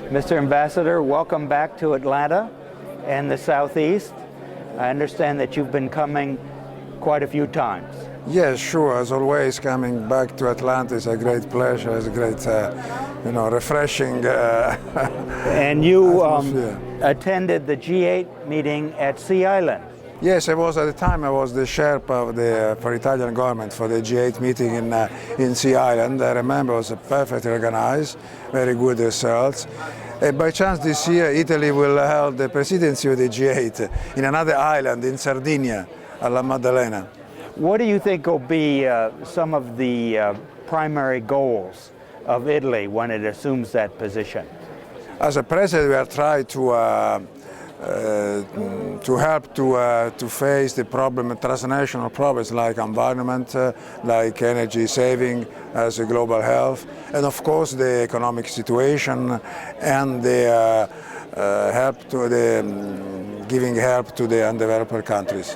Mr. Ambassador, welcome back to Atlanta and the Southeast. I understand that you've been coming quite a few times. Yes, sure. As always, coming back to Atlanta is a great pleasure. It's a great, refreshing. And you attended the G8 meeting at Sea Island. Yes, I was at the time. I was the Sherpa for Italian government for the G8 meeting in Sea Island. I remember it was perfectly organized, very good results. By chance this year, Italy will hold the presidency of the G8 in another island in Sardinia, La Maddalena. What do you think will be some of the primary goals of Italy when it assumes that position? As a president, we are trying to help to face the transnational problems like environment, like energy saving, as a global health, and of course the economic situation and the giving help to the undeveloped countries.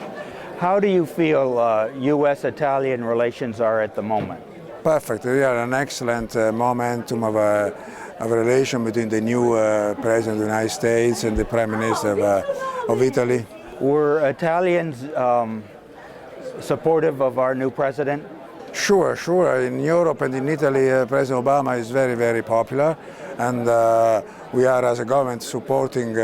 How do you feel U.S.-Italian relations are at the moment? Perfect. We are an excellent momentum of a relation between the new President of the United States and the Prime Minister of Italy. Were Italians supportive of our new president? Sure. In Europe and in Italy, President Obama is very, very popular, and we are as a government supporting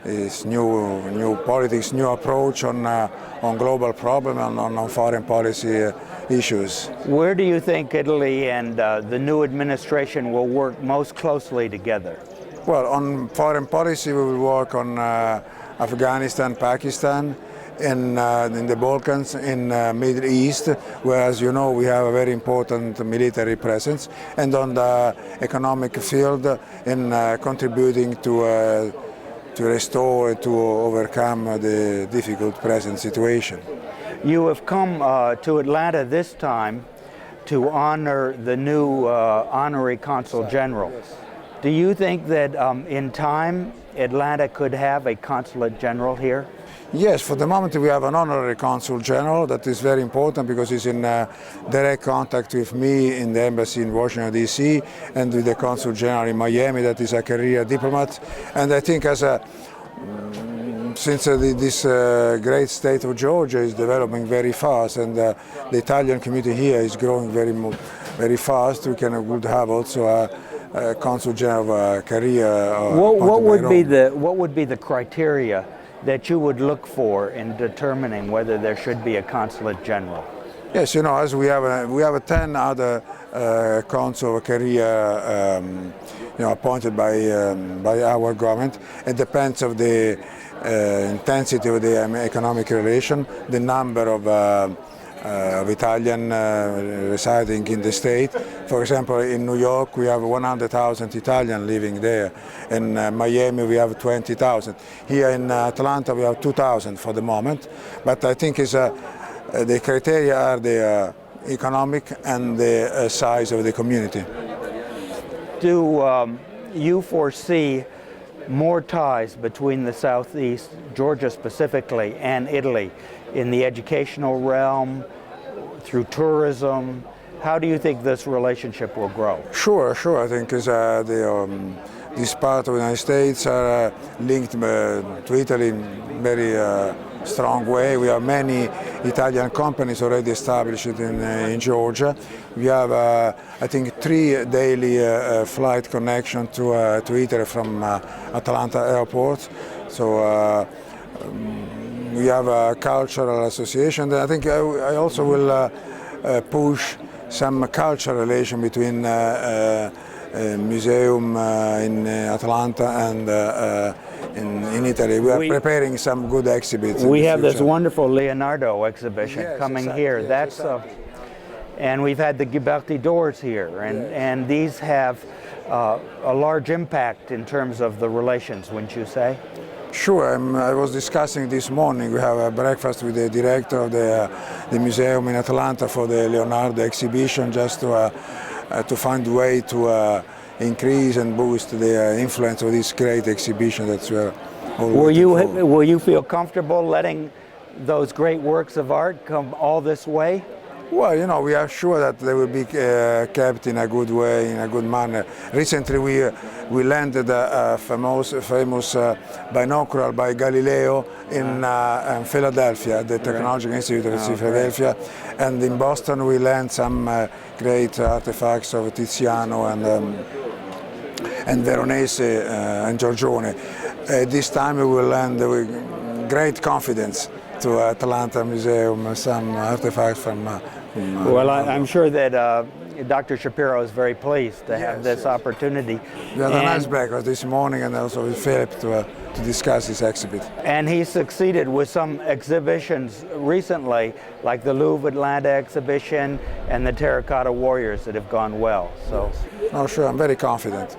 his new politics, new approach on global problems and on foreign policy issues. Where do you think Italy and the new administration will work most closely together? Well, on foreign policy, we will work on Afghanistan, Pakistan, in the Balkans, in Middle East, where, as you know, we have a very important military presence, and on the economic field in contributing to restore, to overcome the difficult present situation. You have come to Atlanta this time to honor the new honorary consul general. Do you think that in time Atlanta could have a consulate general here? Yes, for the moment we have an honorary consul general. That is very important because he's in direct contact with me in the embassy in Washington, D.C. and with the consul general in Miami, that is a career diplomat. And I think since this great state of Georgia is developing very fast and the Italian community here is growing very fast, we would have also a consul general career. What would be the criteria that you would look for in determining whether there should be a consulate general? Yes, as we have 10 other consul career appointed by our government. It depends of the intensity of the economic relation, the number of Italian residing in the state. For example, in New York we have 100,000 Italian living there. In Miami we have 20,000. Here in Atlanta we have 2,000 for the moment. But I think the criteria are the economic and the size of the community. Do you foresee more ties between the Southeast, Georgia specifically, and Italy in the educational realm, through tourism? How do you think this relationship will grow? Sure. I think this part of the United States are linked to Italy in very strong way. We have many Italian companies already established in Georgia. We have, I think, 3 daily flight connections to Italy from Atlanta airport. So we have a cultural association. I think I also will push some cultural relation between museum in Atlanta and in Italy. We are preparing some good exhibits. We have this wonderful Leonardo exhibition coming here. Yes, and we've had the Ghiberti doors here, and these have a large impact in terms of the relations, wouldn't you say? Sure. I was discussing this morning. We have a breakfast with the director of the museum in Atlanta for the Leonardo exhibition, just to find a way to increase and boost the influence of this great exhibition that we are all waiting for. Will you feel comfortable letting those great works of art come all this way? Well, you know, we are sure that they will be kept in a good way, in a good manner. Recently, we landed a famous binocular by Galileo in Philadelphia, the Technological Institute of Philadelphia, and in Boston we land some great artifacts of Tiziano and Veronese and Giorgione. This time we will land with great confidence to Atlanta Museum, some artifacts from... Well, I'm sure that Dr. Shapiro is very pleased to have this opportunity. We had a nice breakfast this morning and also with Philip to discuss this exhibit. And he succeeded with some exhibitions recently, like the Louvre Atlanta exhibition and the Terracotta Warriors that have gone well. So, Oh, sure, I'm very confident.